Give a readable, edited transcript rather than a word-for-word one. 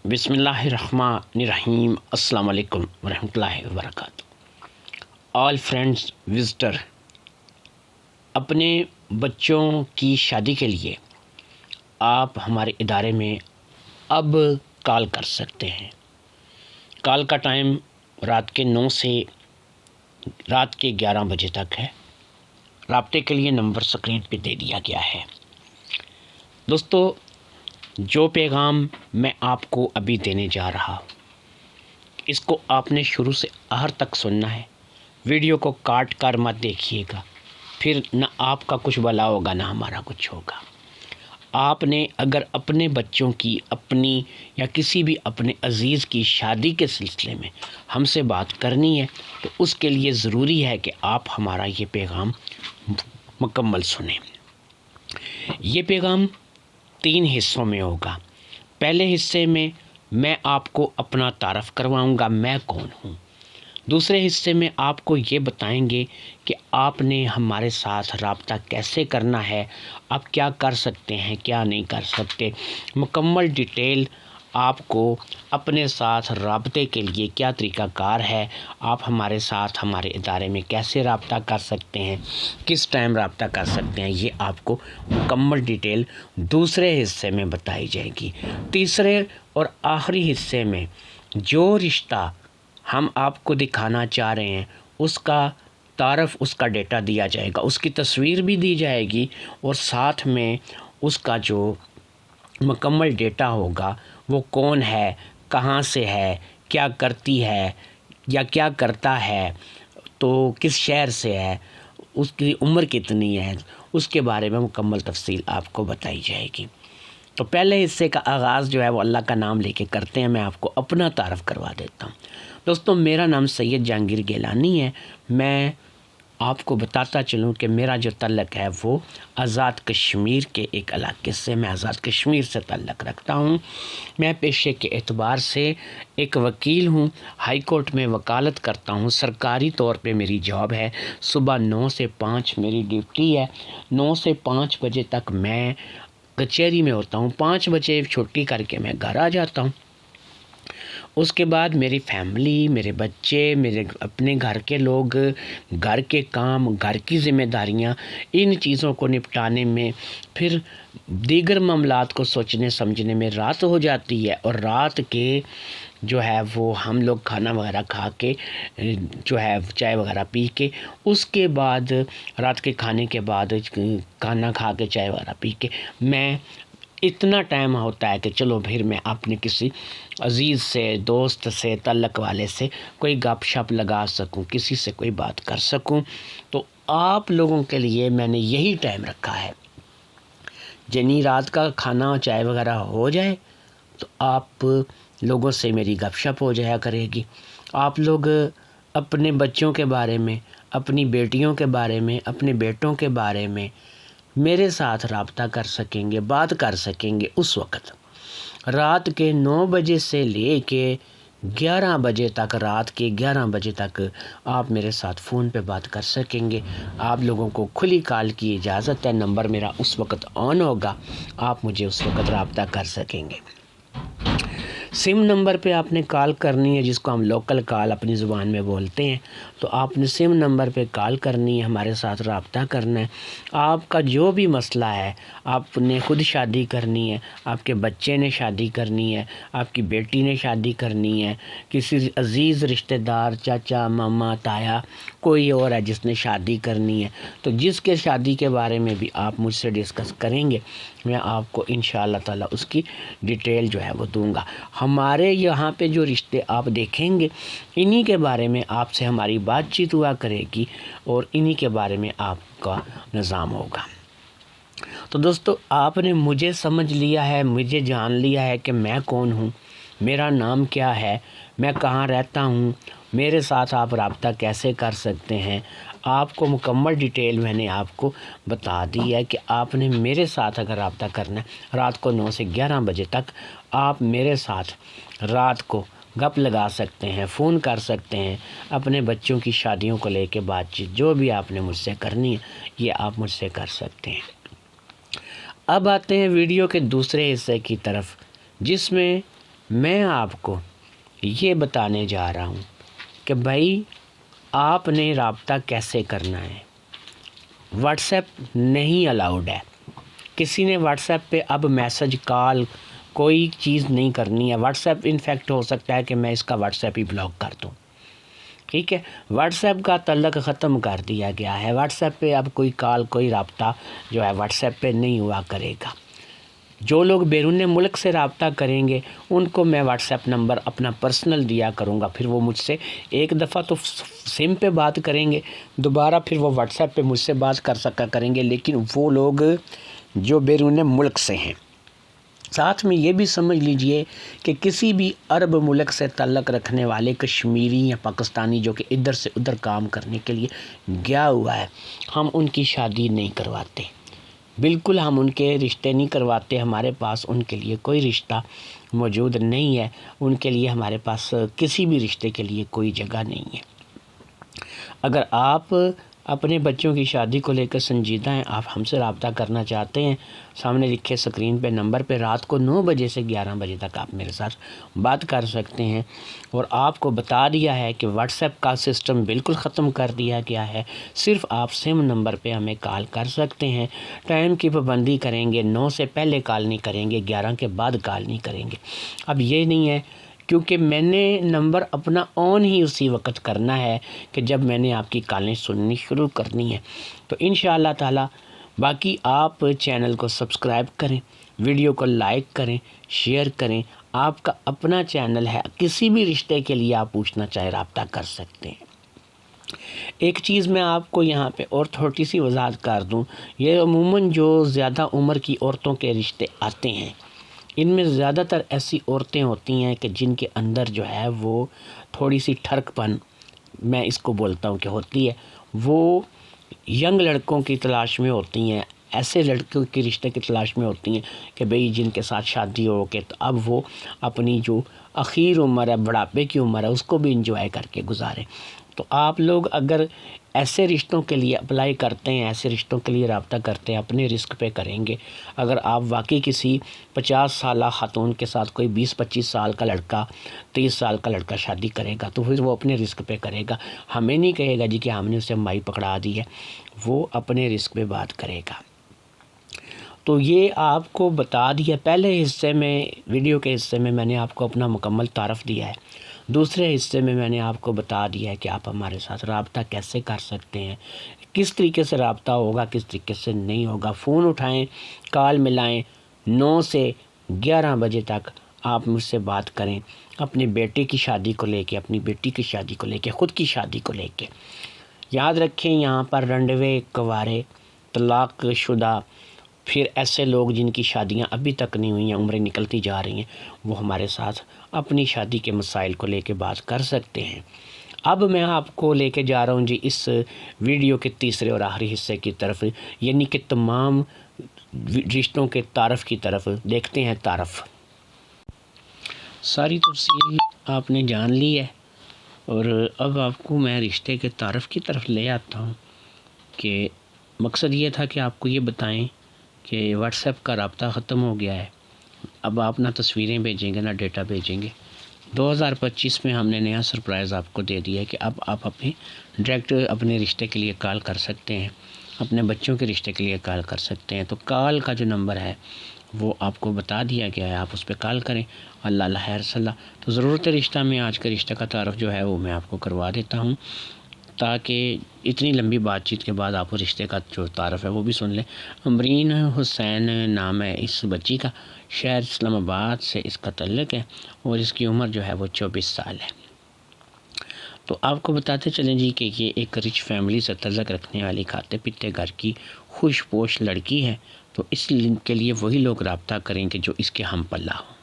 بسم اللہ الرحمن الرحیم۔ السلام علیکم ورحمۃ اللہ وبرکاتہ۔ آل فرینڈز وزٹر، اپنے بچوں کی شادی کے لیے آپ ہمارے ادارے میں اب کال کر سکتے ہیں۔ کال کا ٹائم رات کے 9 سے رات کے 11 بجے تک ہے۔ رابطے کے لیے نمبر اسکرین پہ دے دیا گیا ہے۔ دوستو، جو پیغام میں آپ کو ابھی دینے جا رہا ہوں، اس کو آپ نے شروع سے آخر تک سننا ہے۔ ویڈیو کو کاٹ کر مت دیکھیے گا، پھر نہ آپ کا کچھ بھلا ہوگا نہ ہمارا کچھ ہوگا۔ آپ نے اگر اپنے بچوں کی، اپنی یا کسی بھی اپنے عزیز کی شادی کے سلسلے میں ہم سے بات کرنی ہے تو اس کے لیے ضروری ہے کہ آپ ہمارا یہ پیغام مکمل سنیں۔ یہ پیغام 3 حصوں میں ہوگا۔ پہلے حصے میں آپ کو اپنا تعارف کرواؤں گا، میں کون ہوں۔ دوسرے حصے میں آپ کو یہ بتائیں گے کہ آپ نے ہمارے ساتھ رابطہ کیسے کرنا ہے، آپ کیا کر سکتے ہیں، کیا نہیں کر سکتے، مکمل ڈیٹیل آپ کو اپنے ساتھ رابطے کے لیے کیا طریقہ کار ہے، آپ ہمارے ساتھ ہمارے ادارے میں کیسے رابطہ کر سکتے ہیں، کس ٹائم رابطہ کر سکتے ہیں، یہ آپ کو مکمل ڈیٹیل دوسرے حصے میں بتائی جائے گی۔ تیسرے اور آخری حصے میں جو رشتہ ہم آپ کو دکھانا چاہ رہے ہیں اس کا تعارف، اس کا ڈیٹا دیا جائے گا، اس کی تصویر بھی دی جائے گی، اور ساتھ میں اس کا جو مکمل ڈیٹا ہوگا، وہ کون ہے، کہاں سے ہے، کیا کرتی ہے یا کیا کرتا ہے، تو کس شہر سے ہے، اس کی عمر کتنی ہے، اس کے بارے میں مکمل تفصیل آپ کو بتائی جائے گی۔ تو پہلے حصے کا آغاز جو ہے وہ اللہ کا نام لے کے کرتے ہیں۔ میں آپ کو اپنا تعارف کروا دیتا ہوں۔ دوستو، میرا نام سید جہانگیر گیلانی ہے۔ میں آپ کو بتاتا چلوں کہ میرا جو تعلق ہے وہ آزاد کشمیر کے ایک علاقے سے، میں آزاد کشمیر سے تعلق رکھتا ہوں۔ میں پیشے کے اعتبار سے ایک وکیل ہوں، ہائی کورٹ میں وکالت کرتا ہوں۔ سرکاری طور پہ میری جاب ہے، صبح 9 سے 5 میری ڈیوٹی ہے۔ 9 سے 5 بجے تک میں کچہری میں ہوتا ہوں، 5 بجے چھٹی کر کے میں گھر آ جاتا ہوں۔ اس کے بعد میری فیملی، میرے بچے، میرے اپنے گھر کے لوگ، گھر کے کام، گھر کی ذمہ داریاں، ان چیزوں کو نپٹانے میں، پھر دیگر معاملات کو سوچنے سمجھنے میں رات ہو جاتی ہے، اور رات کے جو ہے وہ ہم لوگ کھانا وغیرہ کھا کے جو ہے چائے وغیرہ پی کے، اس کے بعد رات کے کھانے کے بعد کھانا کھا کے چائے وغیرہ پی کے میں اتنا ٹائم ہوتا ہے کہ چلو پھر میں اپنے کسی عزیز سے، دوست سے، تعلق والے سے کوئی گپ شپ لگا سکوں، کسی سے کوئی بات کر سکوں۔ تو آپ لوگوں کے لیے میں نے یہی ٹائم رکھا ہے۔ جنی رات کا کھانا چائے وغیرہ ہو جائے تو آپ لوگوں سے میری گپ شپ ہو جایا کرے گی۔ آپ لوگ اپنے بچوں کے بارے میں، اپنی بیٹیوں کے بارے میں، اپنے بیٹوں کے بارے میں میرے ساتھ رابطہ کر سکیں گے، بات کر سکیں گے۔ اس وقت رات کے 9 بجے سے لے کے 11 بجے تک، رات کے 11 بجے تک آپ میرے ساتھ فون پہ بات کر سکیں گے۔ آپ لوگوں کو کھلی کال کی اجازت ہے، نمبر میرا اس وقت آن ہوگا، آپ مجھے اس وقت رابطہ کر سکیں گے۔ سم نمبر پہ آپ نے کال کرنی ہے، جس کو ہم لوکل کال اپنی زبان میں بولتے ہیں، تو آپ نے سم نمبر پہ کال کرنی ہے، ہمارے ساتھ رابطہ کرنا ہے۔ آپ کا جو بھی مسئلہ ہے، آپ نے خود شادی کرنی ہے، آپ کے بچے نے شادی کرنی ہے، آپ کی بیٹی نے شادی کرنی ہے، کسی عزیز رشتہ دار، چاچا، ماما، تایا، کوئی اور ہے جس نے شادی کرنی ہے، تو جس کے شادی کے بارے میں بھی آپ مجھ سے ڈسکس کریں گے، میں آپ کو انشاءاللہ تعالی اس کی ڈیٹیل جو ہے وہ دوں گا۔ ہمارے یہاں پہ جو رشتے آپ دیکھیں گے، انہی کے بارے میں آپ سے ہماری بات چیت ہوا کرے گی، اور انہی کے بارے میں آپ کا نظام ہوگا۔ تو دوستو، آپ نے مجھے سمجھ لیا ہے، مجھے جان لیا ہے کہ میں کون ہوں، میرا نام کیا ہے، میں کہاں رہتا ہوں، میرے ساتھ آپ رابطہ کیسے کر سکتے ہیں۔ آپ کو مکمل ڈیٹیل میں نے آپ کو بتا دی ہے کہ آپ نے میرے ساتھ اگر رابطہ کرنا ہے، رات کو 9 سے 11 بجے تک آپ میرے ساتھ رات کو گپ لگا سکتے ہیں، فون کر سکتے ہیں، اپنے بچوں کی شادیوں کو لے کے بات چیت جو بھی آپ نے مجھ سے کرنی ہے، یہ آپ مجھ سے کر سکتے ہیں۔ اب آتے ہیں ویڈیو کے دوسرے حصے کی طرف، جس میں میں آپ کو یہ بتانے جا رہا ہوں کہ بھائی آپ نے رابطہ کیسے کرنا ہے۔ واٹس ایپ نہیں الاؤڈ ہے۔ کسی نے واٹس ایپ پہ اب میسج کال کوئی چیز نہیں کرنی ہے۔ واٹس ایپ انفیکٹ ہو سکتا ہے کہ میں اس کا واٹس ایپ ہی بلاک کر دوں، ٹھیک ہے۔ واٹس ایپ کا تعلق ختم کر دیا گیا ہے۔ واٹس ایپ پہ اب کوئی کال کوئی رابطہ جو ہے واٹس ایپ پہ نہیں ہوا کرے گا۔ جو لوگ بیرون ملک سے رابطہ کریں گے ان کو میں واٹس ایپ نمبر اپنا پرسنل دیا کروں گا، پھر وہ مجھ سے ایک دفعہ تو سم پہ بات کریں گے، دوبارہ پھر وہ واٹس ایپ پہ مجھ سے بات کر سکا کریں گے، لیکن وہ لوگ جو بیرون ملک سے ہیں۔ ساتھ میں یہ بھی سمجھ لیجئے کہ کسی بھی عرب ملک سے تعلق رکھنے والے کشمیری یا پاکستانی جو کہ ادھر سے ادھر کام کرنے کے لیے گیا ہوا ہے، ہم ان کی شادی نہیں کرواتے، بالکل ہم ان کے رشتے نہیں کرواتے۔ ہمارے پاس ان کے لیے کوئی رشتہ موجود نہیں ہے، ان کے لیے ہمارے پاس کسی بھی رشتے کے لیے کوئی جگہ نہیں ہے۔ اگر آپ اپنے بچوں کی شادی کو لے کر سنجیدہ ہیں، آپ ہم سے رابطہ کرنا چاہتے ہیں، سامنے لکھے سکرین پہ نمبر پہ رات کو 9 بجے سے 11 بجے تک آپ میرے ساتھ بات کر سکتے ہیں۔ اور آپ کو بتا دیا ہے کہ واٹس ایپ کا سسٹم بالکل ختم کر دیا گیا ہے، صرف آپ سم نمبر پہ ہمیں کال کر سکتے ہیں۔ ٹائم کی پابندی کریں گے، 9 سے پہلے کال نہیں کریں گے، 11 کے بعد کال نہیں کریں گے۔ اب یہ نہیں ہے کیونکہ میں نے نمبر اپنا آن ہی اسی وقت کرنا ہے کہ جب میں نے آپ کی کالیں سننی شروع کرنی ہے۔ تو انشاءاللہ تعالی باقی آپ چینل کو سبسکرائب کریں، ویڈیو کو لائک کریں، شیئر کریں۔ آپ کا اپنا چینل ہے، کسی بھی رشتے کے لیے آپ پوچھنا چاہے رابطہ کر سکتے ہیں۔ ایک چیز میں آپ کو یہاں پہ اور تھوڑی سی وضاحت کر دوں، یہ عموماً جو زیادہ عمر کی عورتوں کے رشتے آتے ہیں، ان میں زیادہ تر ایسی عورتیں ہوتی ہیں کہ جن کے اندر جو ہے وہ تھوڑی سی ٹھڑک پن، میں اس کو بولتا ہوں کہ ہوتی ہے، وہ ینگ لڑکوں کی تلاش میں ہوتی ہیں، ایسے لڑکوں کی رشتے کی تلاش میں ہوتی ہیں کہ بھئی جن کے ساتھ شادی ہو کے تو اب وہ اپنی جو اخیر عمر ہے، بڑھاپے کی عمر ہے، اس کو بھی انجوائے کر کے گزاریں۔ تو آپ لوگ اگر ایسے رشتوں کے لیے اپلائی کرتے ہیں، ایسے رشتوں کے لیے رابطہ کرتے ہیں، اپنے رسک پہ کریں گے۔ اگر آپ واقعی کسی 50 سالہ خاتون کے ساتھ کوئی 20-25 سال کا لڑکا، 30 سال کا لڑکا شادی کرے گا تو پھر وہ اپنے رسک پہ کرے گا، ہمیں نہیں کہے گا جی کہ ہم نے اسے مائی پکڑا دی ہے، وہ اپنے رسک پہ بات کرے گا۔ تو یہ آپ کو بتا دیا، پہلے حصے میں ویڈیو کے حصے میں نے آپ کو اپنا مکمل تعارف دیا ہے، دوسرے حصے میں نے آپ کو بتا دیا ہے کہ آپ ہمارے ساتھ رابطہ کیسے کر سکتے ہیں، کس طریقے سے رابطہ ہوگا، کس طریقے سے نہیں ہوگا۔ فون اٹھائیں، کال ملائیں، 9 سے 11 بجے تک آپ مجھ سے بات کریں، اپنے بیٹے کی شادی کو لے کے، اپنی بیٹی کی شادی کو لے کے، خود کی شادی کو لے کے۔ یاد رکھیں یہاں پر رنڈوے، کوارے، طلاق شدہ، پھر ایسے لوگ جن کی شادیاں ابھی تک نہیں ہوئی ہیں، عمریں نکلتی جا رہی ہیں، وہ ہمارے ساتھ اپنی شادی کے مسائل کو لے کے بات کر سکتے ہیں۔ اب میں آپ کو لے کے جا رہا ہوں جی اس ویڈیو کے تیسرے اور آخری حصے کی طرف، یعنی کہ تمام رشتوں کے تعارف کی طرف۔ دیکھتے ہیں تعارف۔ ساری تفصیل آپ نے جان لی ہے، اور اب آپ کو میں رشتے کے تعارف کی طرف لے آتا ہوں کہ مقصد یہ تھا کہ آپ کو یہ بتائیں کہ واٹس ایپ کا رابطہ ختم ہو گیا ہے۔ اب آپ نہ تصویریں بھیجیں گے نہ ڈیٹا بھیجیں گے۔ 2025 میں ہم نے نیا سرپرائز آپ کو دے دیا ہے کہ اب آپ ڈائریکٹ اپنے رشتے کے لیے کال کر سکتے ہیں، اپنے بچوں کے رشتے کے لیے کال کر سکتے ہیں۔ تو کال کا جو نمبر ہے وہ آپ کو بتا دیا گیا ہے، آپ اس پہ کال کریں۔ اللہ خیر صلی۔ تو ضرورت رشتہ میں آج کا رشتہ کا تعارف جو ہے وہ میں آپ کو کروا دیتا ہوں، تاکہ اتنی لمبی بات چیت کے بعد آپ رشتے کا جو تعارف ہے وہ بھی سن لیں۔ امرین حسین نام ہے اس بچی کا، شہر اسلام آباد سے اس کا تعلق ہے، اور اس کی عمر جو ہے وہ 24 سال ہے۔ تو آپ کو بتاتے چلیں جی کہ یہ ایک رچ فیملی سے تعلق رکھنے والی کھاتے پیتے گھر کی خوش پوش لڑکی ہے۔ تو اس کے لیے وہی لوگ رابطہ کریں کہ جو اس کے ہم پلہ ہوں۔